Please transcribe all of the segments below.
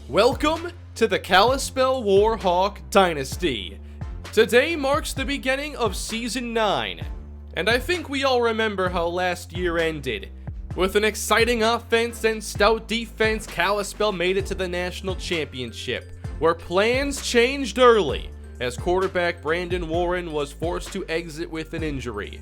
Welcome to the Kalispell Warhawk Dynasty. Today marks the beginning of Season 9, and I think we all remember how last year ended. With an exciting offense and stout defense, Kalispell made it to the national championship, where plans changed early, as quarterback Brandon Warren was forced to exit with an injury.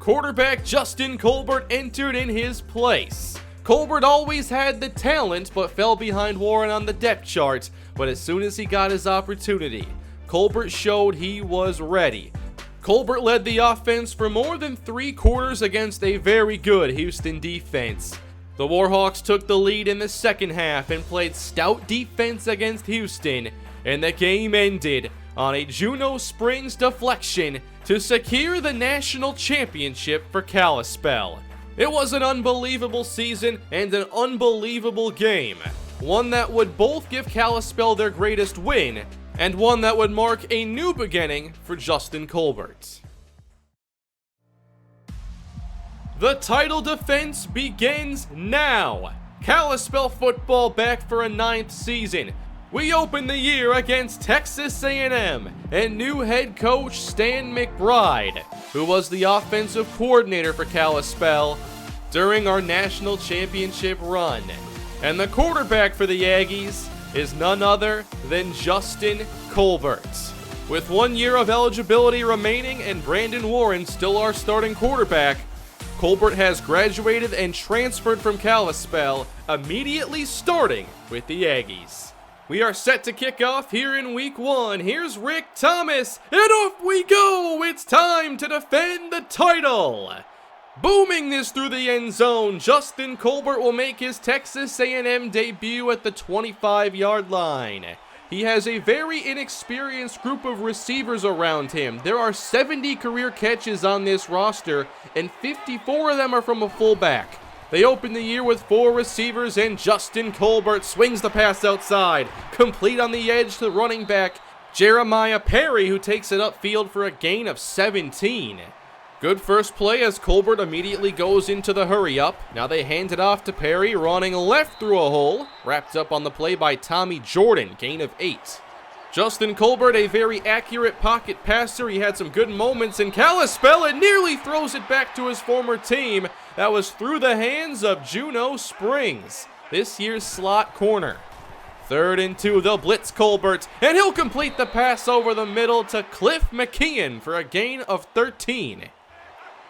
Quarterback Justin Colbert entered in his place. Colbert always had the talent, but fell behind Warren on the depth chart, but as soon as he got his opportunity, Colbert showed he was ready. Colbert led the offense for more than 3 quarters against a very good Houston defense. The Warhawks took the lead in the second half and played stout defense against Houston, and the game ended on a Juno Springs deflection to secure the national championship for Kalispell. It was an unbelievable season and an unbelievable game. One that would both give Kalispell their greatest win, and one that would mark a new beginning for Justin Colbert. The title defense begins now. Kalispell football back for a 9th season. We open the year against Texas A&M and new head coach Stan McBride, who was the offensive coordinator for Kalispell during our national championship run. And the quarterback for the Aggies is none other than Justin Colbert. With 1 year of eligibility remaining and Brandon Warren still our starting quarterback, Colbert has graduated and transferred from Kalispell, immediately starting with the Aggies. We are set to kick off here in week 1. Here's Rick Thomas, and off we go! It's time to defend the title! Booming this through the end zone, Justin Colbert will make his Texas A&M debut at the 25-yard line. He has a very inexperienced group of receivers around him. There are 70 career catches on this roster, and 54 of them are from a fullback. They open the year with 4 receivers, and Justin Colbert swings the pass outside, complete on the edge to running back Jeremiah Perry, who takes it upfield for a gain of 17. Good first play as Colbert immediately goes into the hurry-up. Now they hand it off to Perry, running left through a hole. Wrapped up on the play by Tommy Jordan, gain of 8. Justin Colbert, a very accurate pocket passer. He had some good moments in Kalispell and nearly throws it back to his former team. That was through the hands of Juno Springs, this year's slot corner. 3rd and 2, they'll blitz Colbert, and he'll complete the pass over the middle to Cliff McKeon for a gain of 13.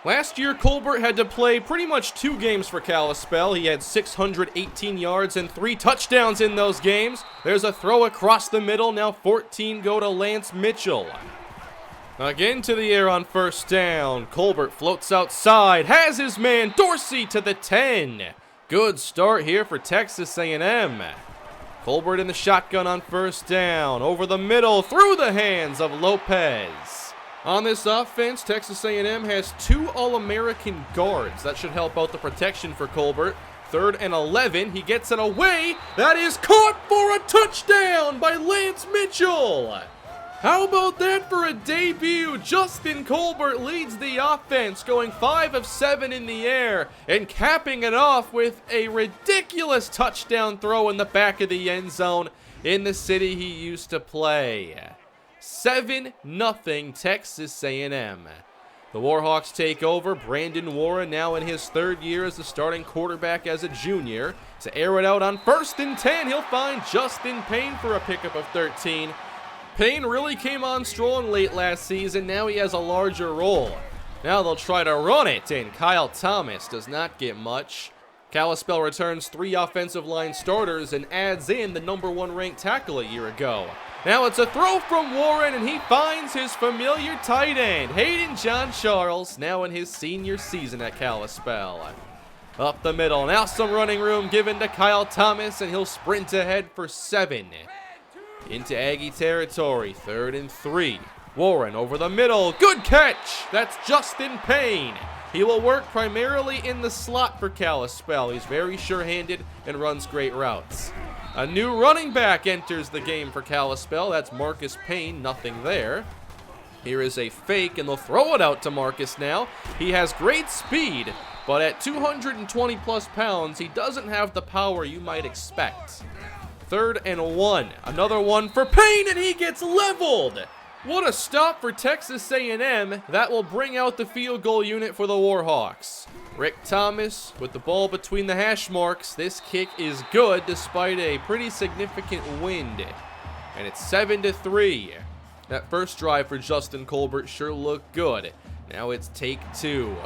Last year, Colbert had to play pretty much 2 games for Kalispell. He had 618 yards and 3 touchdowns in those games. There's a throw across the middle. Now 14 go to Lance Mitchell. Again to the air on first down. Colbert floats outside, has his man Dorsey to the 10. Good start here for Texas A&M. Colbert in the shotgun on first down. Over the middle, through the hands of Lopez. On this offense, Texas A&M has 2 All-American guards. That should help out the protection for Colbert. 3rd and 11, he gets it away. That is caught for a touchdown by Lance Mitchell. How about that for a debut? Justin Colbert leads the offense, going 5 of 7 in the air, and capping it off with a ridiculous touchdown throw in the back of the end zone in the city he used to play. 7-0 Texas A&M. The Warhawks take over. Brandon Warren now in his 3rd year as the starting quarterback as a junior. To air it out on 1st and 10, he'll find Justin Payne for a pickup of 13. Payne really came on strong late last season. Now he has a larger role. Now they'll try to run it, and Kyle Thomas does not get much. Kalispell returns 3 offensive line starters and adds in the number 1 ranked tackle a year ago. Now it's a throw from Warren, and he finds his familiar tight end, Hayden John Charles, now in his senior season at Kalispell. Up the middle, now some running room given to Kyle Thomas, and he'll sprint ahead for 7. Into Aggie territory, 3rd and 3. Warren over the middle, good catch! That's Justin Payne. He will work primarily in the slot for Kalispell. He's very sure-handed and runs great routes. A new running back enters the game for Kalispell. That's Marcus Payne, nothing there. Here is a fake, and they'll throw it out to Marcus now. He has great speed, but at 220 plus pounds, he doesn't have the power you might expect. 3rd and 1. Another one for Payne, and he gets leveled. What a stop for Texas A&M. That will bring out the field goal unit for the Warhawks. Rick Thomas with the ball between the hash marks. This kick is good despite a pretty significant wind. And it's 7-3. That first drive for Justin Colbert sure looked good. Now it's take 2.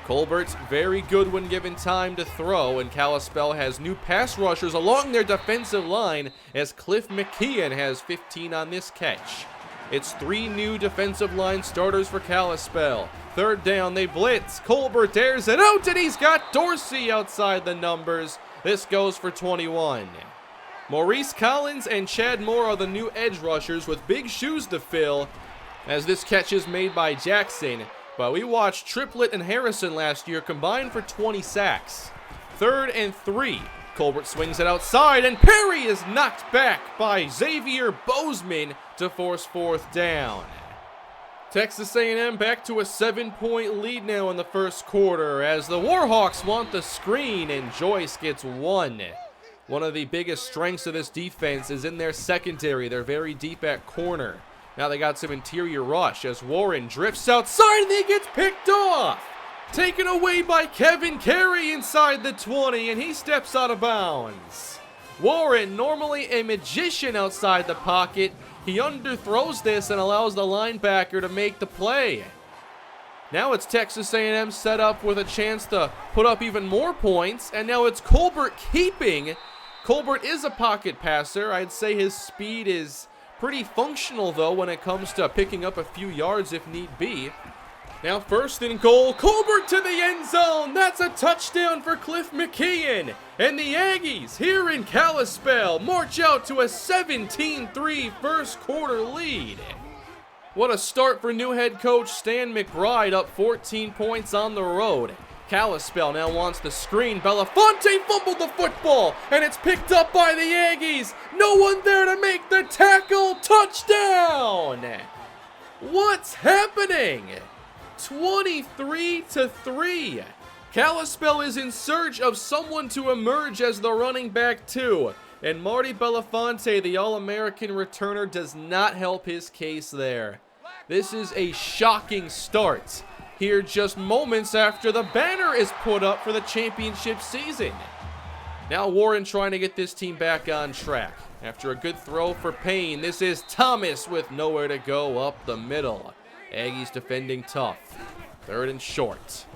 Colbert's very good when given time to throw, and Kalispell has new pass rushers along their defensive line as Cliff McKeon has 15 on this catch. It's 3 new defensive line starters for Kalispell. 3rd down, they blitz. Colbert dares it out, and he's got Dorsey outside the numbers. This goes for 21. Maurice Collins and Chad Moore are the new edge rushers with big shoes to fill as this catch is made by Jackson. But we watched Triplett and Harrison last year combine for 20 sacks. 3rd and 3. Colbert swings it outside, and Perry is knocked back by Xavier Bozeman to force 4th down. Texas A&M back to a 7-point lead now in the first quarter as the Warhawks want the screen, and Joyce gets 1. One of the biggest strengths of this defense is in their secondary. They're very deep at corner. Now they got some interior rush as Warren drifts outside and he gets picked off. Taken away by Kevin Carey inside the 20, and he steps out of bounds. Warren, normally a magician outside the pocket, he underthrows this and allows the linebacker to make the play. Now it's Texas A&M set up with a chance to put up even more points, and now it's Colbert keeping. Colbert is a pocket passer. I'd say his speed is pretty functional, though, when it comes to picking up a few yards if need be. Now 1st and goal, Colbert to the end zone. That's a touchdown for Cliff McKeon. And the Aggies here in Kalispell march out to a 17-3 first quarter lead. What a start for new head coach Stan McBride, up 14 points on the road. Kalispell now wants the screen. Belafonte fumbled the football, and it's picked up by the Aggies. No one there to make the tackle. Touchdown! What's happening? 23-3. Kalispell is in search of someone to emerge as the running back too, and Marty Belafonte, the All-American returner, does not help his case there. This is a shocking start here just moments after the banner is put up for the championship season. Now Warren trying to get this team back on track. After a good throw for Payne, this is Thomas with nowhere to go up the middle. Aggies defending tough. 3rd and short.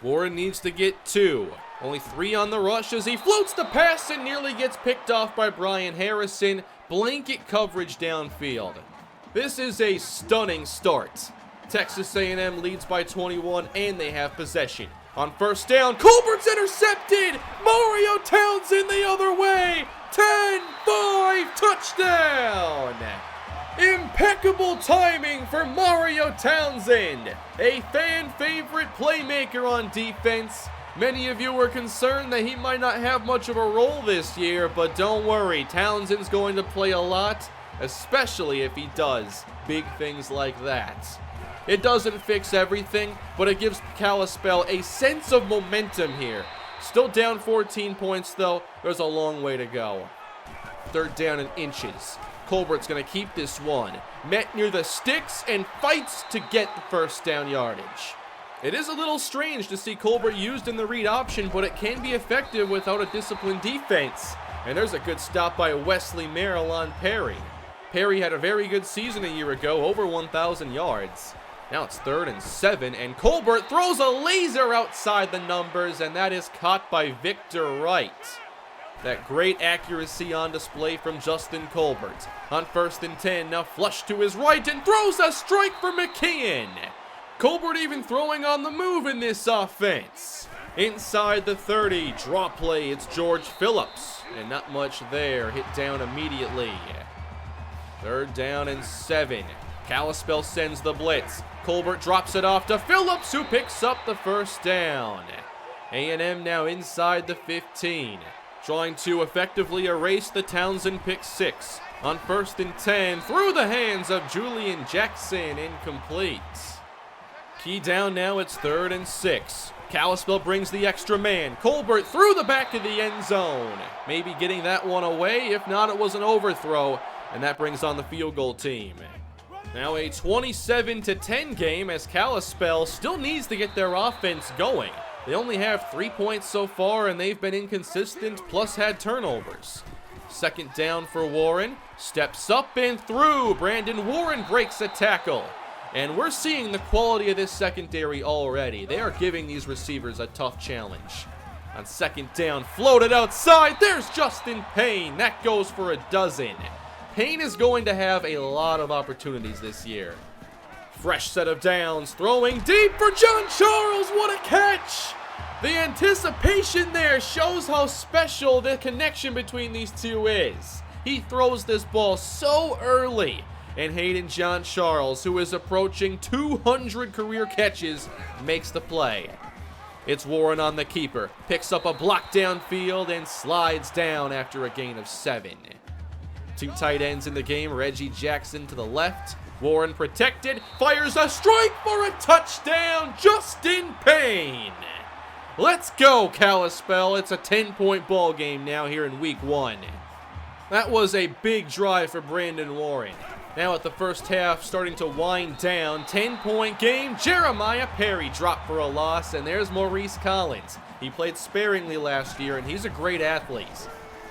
Warren needs to get 2. Only 3 on the rush as he floats the pass and nearly gets picked off by Brian Harrison. Blanket coverage downfield. This is a stunning start. Texas A&M leads by 21 and they have possession. On 1st down, Colbert's intercepted. Mario Townsend the other way. 10-5 touchdown. Impeccable timing for Mario Townsend, a fan favorite playmaker on defense. Many of you were concerned that he might not have much of a role this year, but don't worry, Townsend's going to play a lot, especially if he does big things like that. It doesn't fix everything, but it gives Kalispell a sense of momentum here. Still down 14 points though, there's a long way to go. 3rd down in inches. Colbert's going to keep this one. Met near the sticks and fights to get the 1st down yardage. It is a little strange to see Colbert used in the read option, but it can be effective without a disciplined defense. And there's a good stop by Wesley Merrill on Perry. Perry had a very good season a year ago, over 1,000 yards. Now it's 3rd and 7, and Colbert throws a laser outside the numbers, and that is caught by Victor Wright. That great accuracy on display from Justin Colbert. On 1st and 10, now flush to his right and throws a strike for McKeon. Colbert even throwing on the move in this offense. Inside the 30, draw play, it's George Phillips. And not much there, hit down immediately. 3rd down and 7. Kalispell sends the blitz. Colbert drops it off to Phillips, who picks up the 1st down. A&M now inside the 15. Trying to effectively erase the Townsend pick 6. On 1st and 10, through the hands of Julian Jackson, incomplete. Key down now, it's 3rd and 6. Kalispell brings the extra man. Colbert through the back of the end zone. Maybe getting that one away. If not, it was an overthrow, and that brings on the field goal team. Now a 27-10 game as Kalispell still needs to get their offense going. They only have 3 points so far, and they've been inconsistent, plus had turnovers. 2nd down for Warren. Steps up and through. Brandon Warren breaks a tackle. And we're seeing the quality of this secondary already. They are giving these receivers a tough challenge. On 2nd down, floated outside. There's Justin Payne. That goes for a dozen. Payne is going to have a lot of opportunities this year. Fresh set of downs. Throwing deep for John Charles. What a catch! The anticipation there shows how special the connection between these two is. He throws this ball so early. And Hayden John Charles, who is approaching 200 career catches, makes the play. It's Warren on the keeper. Picks up a block downfield and slides down after a gain of 7. 2 tight ends in the game. Reggie Jackson to the left. Warren protected. Fires a strike for a touchdown. Justin Payne. Let's go, Kalispell. It's a 10-point ball game now here in week 1. That was a big drive for Brandon Warren. Now at the first half, starting to wind down. 10-point game. Jeremiah Perry dropped for a loss, and there's Maurice Collins. He played sparingly last year, and he's a great athlete.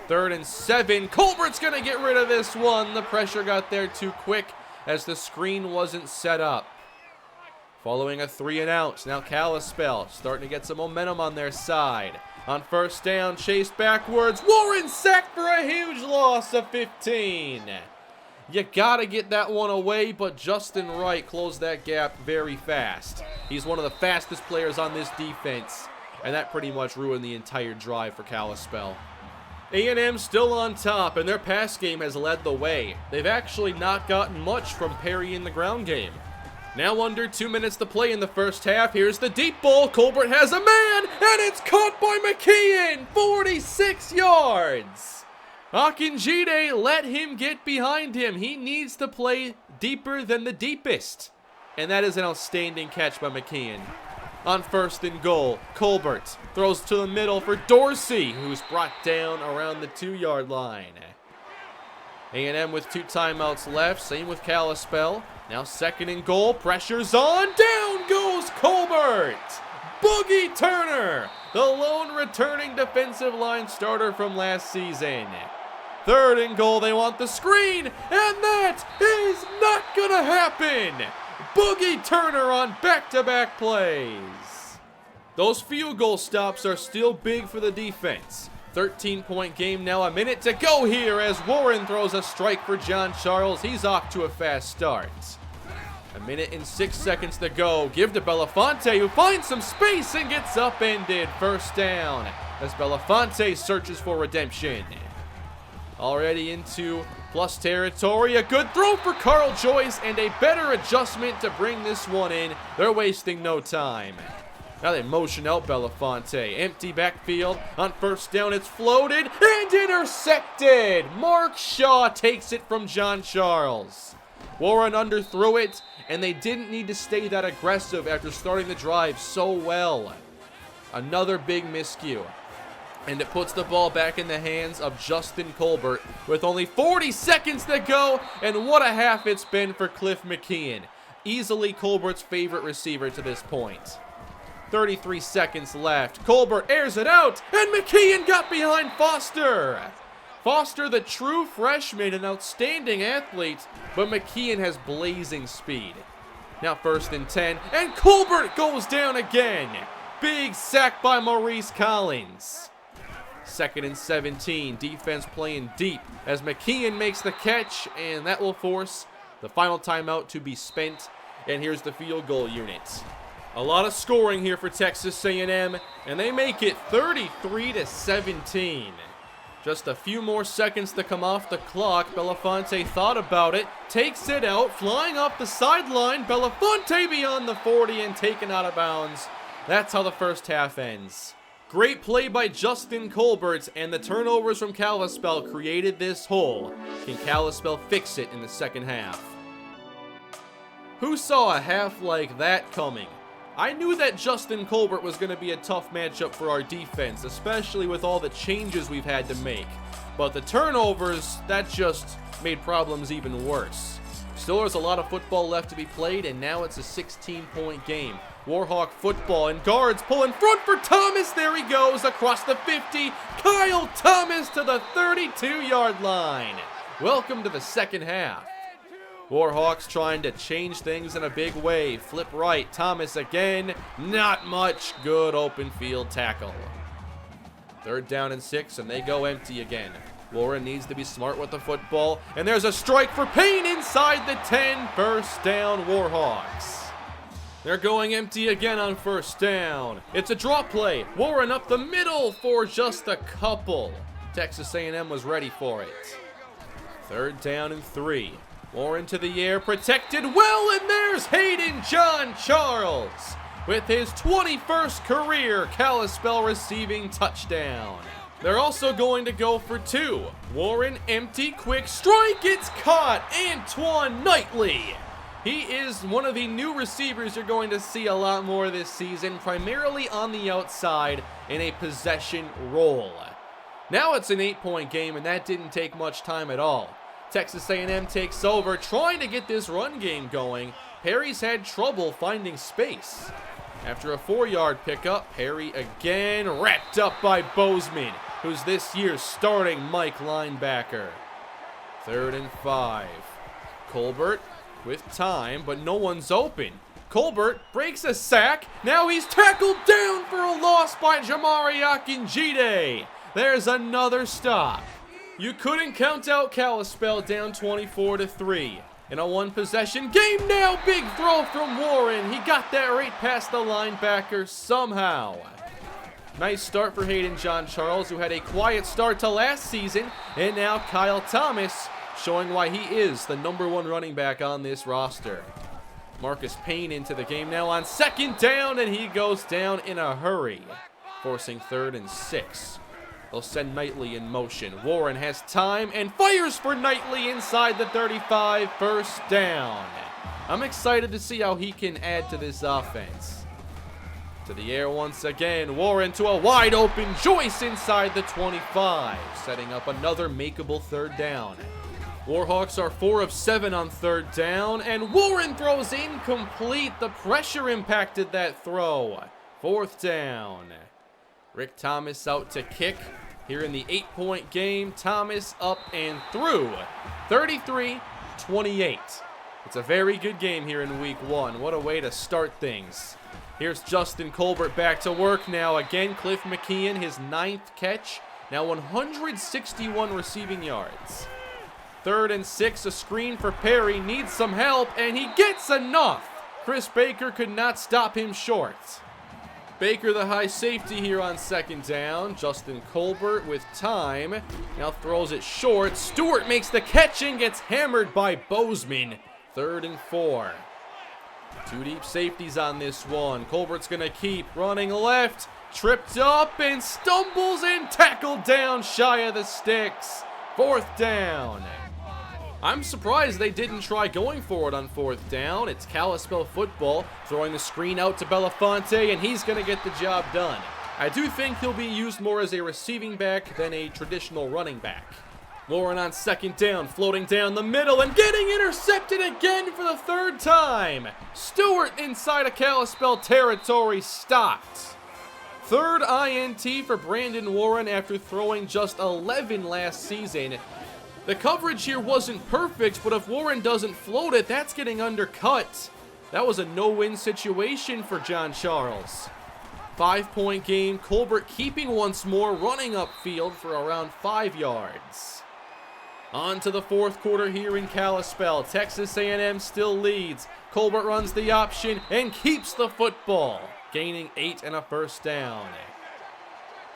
3rd and 7. Colbert's going to get rid of this one. The pressure got there too quick as the screen wasn't set up. Following a 3 and out. Now Kalispell starting to get some momentum on their side. On 1st down, chase backwards. Warren sacked for a huge loss of 15. You gotta get that one away, but Justin Wright closed that gap very fast. He's one of the fastest players on this defense, and that pretty much ruined the entire drive for Kalispell. A&M still on top, and their pass game has led the way. They've actually not gotten much from Perry in the ground game. Now under 2 minutes to play in the first half. Here's the deep ball. Colbert has a man, and it's caught by McKeon. 46 yards. Akinjide let him get behind him. He needs to play deeper than the deepest. And that is an outstanding catch by McKeon. On 1st and goal, Colbert throws to the middle for Dorsey, who's brought down around the 2-yard line. A&M with 2 timeouts left, same with Kalispell. Now 2nd and goal, pressure's on, down goes Colbert! Boogie Turner, the lone returning defensive line starter from last season. 3rd and goal, they want the screen, and that is not gonna happen! Boogie Turner on back-to-back plays. Those field goal stops are still big for the defense. 13-point game now, a minute to go here as Warren throws a strike for John Charles. He's off to a fast start. A minute and 6 seconds to go. Give to Belafonte, who finds some space and gets upended. 1st down as Belafonte searches for redemption. Already into plus territory. A good throw for Carl Joyce and a better adjustment to bring this one in. They're wasting no time. Now they motion out Belafonte. Empty backfield. On 1st down, it's floated and intercepted. Mark Shaw takes it from John Charles. Warren underthrew it, and they didn't need to stay that aggressive after starting the drive so well. Another big miscue. And it puts the ball back in the hands of Justin Colbert with only 40 seconds to go. And what a half it's been for Cliff McKeon. Easily Colbert's favorite receiver to this point. 33 seconds left. Colbert airs it out, and McKeon got behind Foster. Foster, the true freshman, an outstanding athlete, but McKeon has blazing speed. Now 1st and 10, and Colbert goes down again. Big sack by Maurice Collins. 2nd and 17, defense playing deep as McKeon makes the catch, and that will force the final timeout to be spent. And here's the field goal unit. A lot of scoring here for Texas A&M, and they make it 33-17. Just a few more seconds to come off the clock. Belafonte thought about it, takes it out, flying off the sideline. Belafonte beyond the 40 and taken out of bounds. That's how the first half ends. Great play by Justin Colbert, and the turnovers from Kalispell created this hole. Can Kalispell fix it in the second half? Who saw a half like that coming? I knew that Justin Colbert was going to be a tough matchup for our defense, especially with all the changes we've had to make. But the turnovers, that just made problems even worse. Still, there's a lot of football left to be played, and now it's a 16-point game. Warhawk football, and guards pull in front for Thomas. There he goes across the 50. Kyle Thomas to the 32-yard line. Welcome to the second half. Warhawks trying to change things in a big way. Flip right, Thomas again. Not much. Good open field tackle. 3rd down and 6, and they go empty again. Warren needs to be smart with the football, and there's a strike for Payne inside the 10. First down, Warhawks. They're going empty again on 1st down. It's a draw play. Warren up the middle for just a couple. Texas A&M was ready for it. 3rd down and 3. Warren to the air, protected well, and there's Hayden John Charles with his 21st career Kalispell receiving touchdown. They're also going to go for 2. Warren empty, quick strike, it's caught. Antoine Knightley. He is one of the new receivers you're going to see a lot more this season, primarily on the outside in a possession role. Now it's an 8-point game, and that didn't take much time at all. Texas A&M takes over, trying to get this run game going. Perry's had trouble finding space. After a 4-yard pickup, Perry again wrapped up by Bozeman, who's this year's starting Mike linebacker. 3rd and 5. Colbert with time, but no one's open. Colbert breaks a sack. Now he's tackled down for a loss by Jamari Akinjide. There's another stop. You couldn't count out Kalispell, down 24-3. In a one-possession game now, big throw from Warren. He got that right past the linebacker somehow. Nice start for Hayden John Charles, who had a quiet start to last season. And now Kyle Thomas showing why he is the #1 running back on this roster. Marcus Payne into the game now on 2nd down, and he goes down in a hurry, forcing 3rd and 6. They'll send Knightley in motion. Warren has time and fires for Knightley inside the 35. 1st down. I'm excited to see how he can add to this offense. To the air once again. Warren to a wide open Joyce inside the 25. Setting up another makeable 3rd down. Warhawks are 4 of 7 on 3rd down, and Warren throws incomplete. The pressure impacted that throw. 4th down. Rick Thomas out to kick. Here in the 8-point game, Thomas up and through. 33-28. It's a very good game here in week 1. What a way to start things. Here's Justin Colbert back to work now. Again, Cliff McKeon, his 9th catch. Now 161 receiving yards. 3rd and 6, a screen for Perry. Needs some help, and he gets enough. Chris Baker could not stop him short. Baker, the high safety here on 2nd down. Justin Colbert with time. Now throws it short. Stewart makes the catch and gets hammered by Bozeman. 3rd and 4. 2 deep safeties on this one. Colbert's going to keep running left. Tripped up and stumbles and tackled down shy of the sticks. 4th down. I'm surprised they didn't try going for it on 4th down. It's Kalispell football, throwing the screen out to Belafonte, and he's going to get the job done. I do think he'll be used more as a receiving back than a traditional running back. Warren on 2nd down, floating down the middle and getting intercepted again for the 3rd time. Stewart inside of Kalispell territory, stopped. 3rd INT for Brandon Warren after throwing just 11 last season. The coverage here wasn't perfect, but if Warren doesn't float it, that's getting undercut. That was a no-win situation for John Charles. 5-point game, Colbert keeping once more, running upfield for around 5 yards. On to the 4th quarter here in Kalispell. Texas A&M still leads. Colbert runs the option and keeps the football, gaining 8 and a 1st down.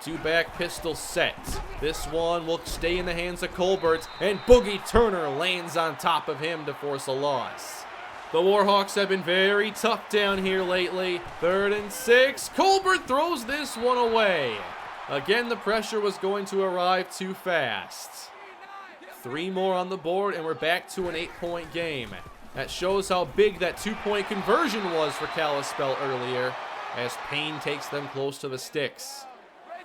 2-back pistol set. This one will stay in the hands of Colbert, and Boogie Turner lands on top of him to force a loss. The Warhawks have been very tough down here lately. 3rd and 6. Colbert throws this one away. Again, the pressure was going to arrive too fast. 3 more on the board, and we're back to an 8-point game. That shows how big that two-point conversion was for Kalispell earlier, as Payne takes them close to the sticks.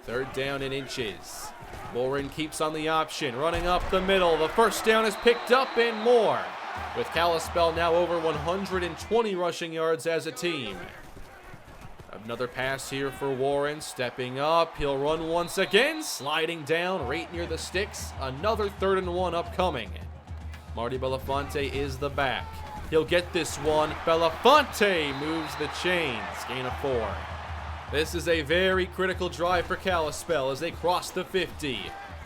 3rd down in inches. Warren keeps on the option, running up the middle. The first down is picked up and more, with Kalispell now over 120 rushing yards as a team. Another pass here for Warren, stepping up. He'll run once again, sliding down right near the sticks. Another 3rd and 1 upcoming. Marty Belafonte is the back. He'll get this one. Belafonte moves the chains. Gain of 4. This is a very critical drive for Kalispell as they cross the 50.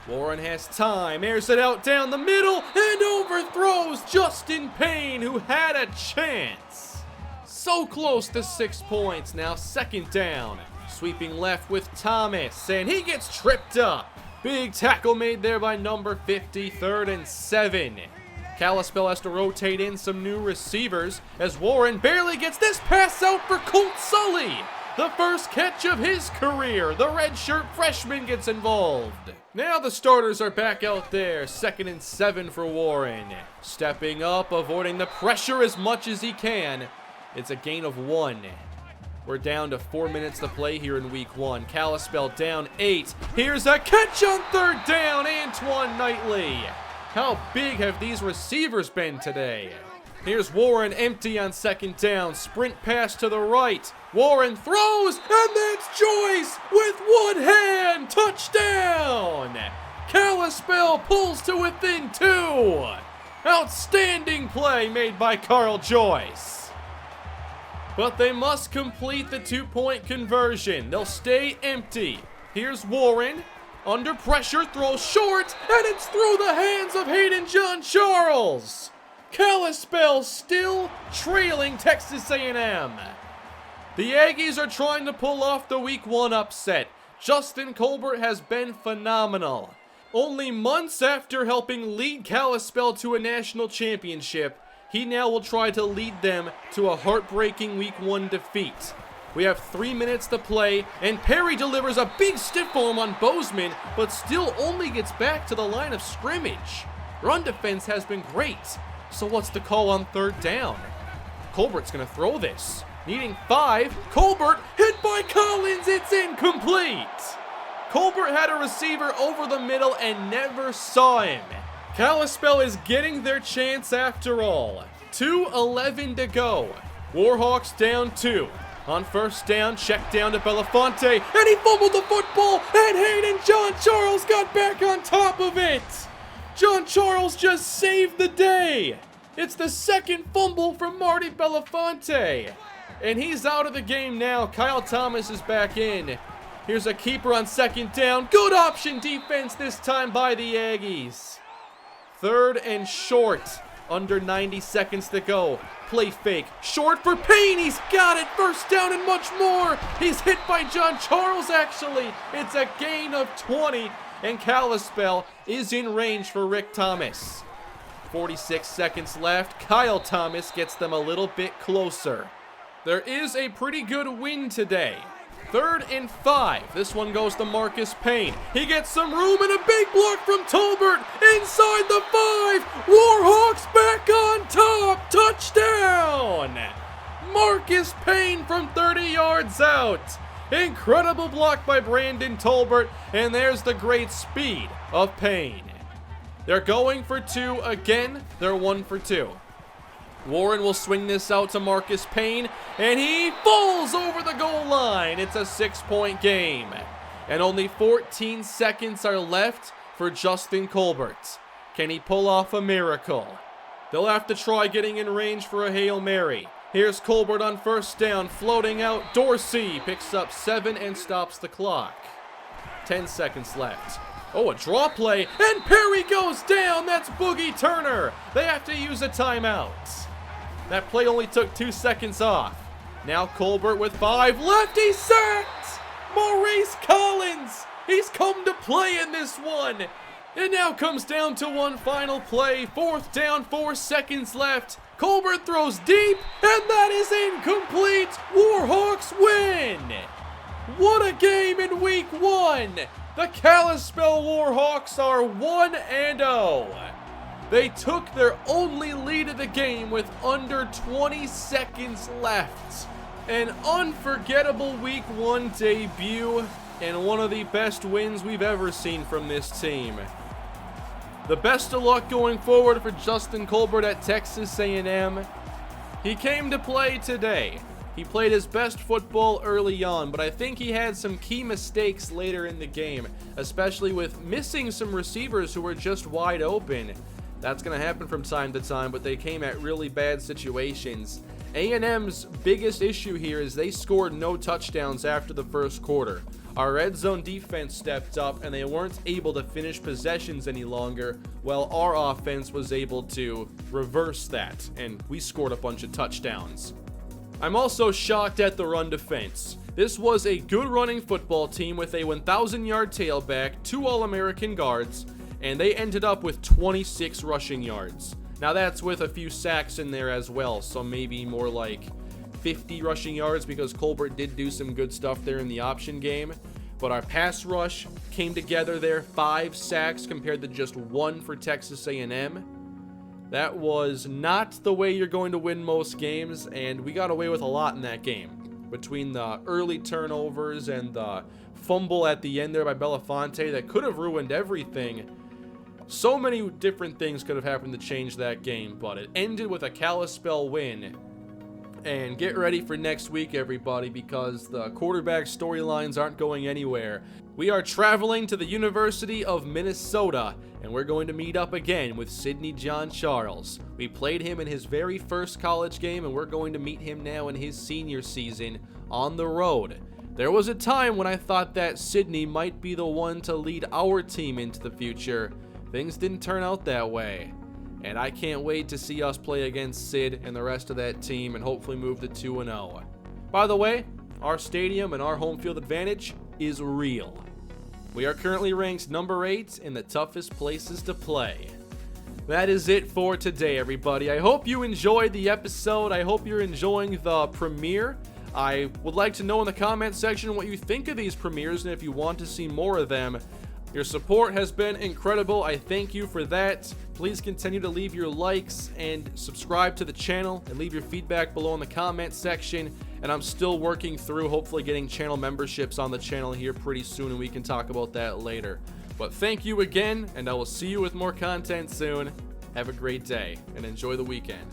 Warren has time, airs it out down the middle, and overthrows Justin Payne, who had a chance. So close to 6 points. Now 2nd down. Sweeping left with Thomas, and he gets tripped up. Big tackle made there by number 50, 3rd and 7. Kalispell has to rotate in some new receivers as Warren barely gets this pass out for Colt Sully. The first catch of his career. The redshirt freshman gets involved. Now the starters are back out there. 2nd and 7 for Warren. Stepping up, avoiding the pressure as much as he can. It's a gain of 1. We're down to 4 minutes to play here in week 1. Kalispell down 8. Here's a catch on 3rd down. Antoine Knightley. How big have these receivers been today? Here's Warren empty on 2nd down. Sprint pass to the right. Warren throws, and that's Joyce with one hand. Touchdown! Kalispell pulls to within 2. Outstanding play made by Carl Joyce. But they must complete the 2-point conversion. They'll stay empty. Here's Warren. Under pressure, throws short, and it's through the hands of Hayden John Charles. Kalispell still trailing Texas A&M. The Aggies are trying to pull off the week 1 upset. Justin Colbert has been phenomenal. Only months after helping lead Kalispell to a national championship, he now will try to lead them to a heartbreaking week 1 defeat. We have 3 minutes to play, and Perry delivers a big stiff arm on Bozeman, but still only gets back to the line of scrimmage. Run defense has been great, so what's the call on 3rd down? Colbert's gonna throw this. Needing 5, Colbert hit by Collins, it's incomplete! Colbert had a receiver over the middle and never saw him. Kalispell is getting their chance after all. 2:11 to go. Warhawks down 2. On 1st down, check down to Belafonte, and he fumbled the football, and Hayden John Charles got back on top of it. John Charles just saved the day. It's the 2nd fumble from Marty Belafonte. And he's out of the game now. Kyle Thomas is back in. Here's a keeper on 2nd down. Good option defense this time by the Aggies. 3rd and short. Under 90 seconds to go. Play fake. Short for Payne. He's got it. 1st down and much more. He's hit by John Charles, actually. It's a gain of 20. And Kalispell is in range for Rick Thomas. 46 seconds left. Kyle Thomas gets them a little bit closer. There is a pretty good win today. 3rd and 5. This one goes to Marcus Payne. He gets some room and a big block from Colbert inside the 5. Warhawks back on top. Touchdown! Marcus Payne from 30 yards out. Incredible block by Brandon Tolbert, and there's the great speed of Payne. They're going for 2 again. They're 1 for 2. Warren will swing this out to Marcus Payne, and he falls over the goal line. It's a 6-point game. And only 14 seconds are left for Justin Colbert. Can he pull off a miracle? They'll have to try getting in range for a Hail Mary. Here's Colbert on 1st down, floating out. Dorsey picks up 7 and stops the clock. 10 seconds left. Oh, a draw play, and Perry goes down. That's Boogie Turner. They have to use a timeout. That play only took 2 seconds off. Now Colbert with 5 left. He's sacked. Maurice Collins. He's come to play in this one. It now comes down to one final play. 4th down, 4 seconds left. Colbert throws deep, and that is incomplete. Warhawks win. What a game in week 1. The Kalispell Warhawks are 1-0. They took their only lead of the game with under 20 seconds left. An unforgettable Week 1 debut and one of the best wins we've ever seen from this team. The best of luck going forward for Justin Colbert at Texas A&M. He came to play today. He played his best football early on, but I think he had some key mistakes later in the game, especially with missing some receivers who were just wide open. That's going to happen from time to time, but they came at really bad situations. A&M's biggest issue here is they scored no touchdowns after the first quarter. Our red zone defense stepped up and they weren't able to finish possessions any longer, while our offense was able to reverse that, and we scored a bunch of touchdowns. I'm also shocked at the run defense. This was a good running football team with a 1,000-yard tailback, 2 All-American guards, and they ended up with 26 rushing yards. Now that's with a few sacks in there as well, so maybe more like 50 rushing yards because Colbert did do some good stuff there in the option game. But our pass rush came together there, 5 sacks compared to just 1 for Texas A&M. That was not the way you're going to win most games, and we got away with a lot in that game. Between the early turnovers and the fumble at the end there by Belafonte that could have ruined everything. So many different things could have happened to change that game, but it ended with a Kalispell win. And get ready for next week, everybody, because the quarterback storylines aren't going anywhere. We are traveling to the University of Minnesota, and we're going to meet up again with Sidney John Charles. We played him in his very first college game, and we're going to meet him now in his senior season on the road. There was a time when I thought that Sidney might be the one to lead our team into the future. Things didn't turn out that way. And I can't wait to see us play against Sid and the rest of that team and hopefully move to 2-0. By the way, our stadium and our home field advantage is real. We are currently ranked number 8 in the toughest places to play. That is it for today, everybody. I hope you enjoyed the episode. I hope you're enjoying the premiere. I would like to know in the comment section what you think of these premieres and if you want to see more of them. Your support has been incredible. I thank you for that. Please continue to leave your likes and subscribe to the channel and leave your feedback below in the comment section. And I'm still working through hopefully getting channel memberships on the channel here pretty soon, and we can talk about that later. But thank you again, and I will see you with more content soon. Have a great day and enjoy the weekend.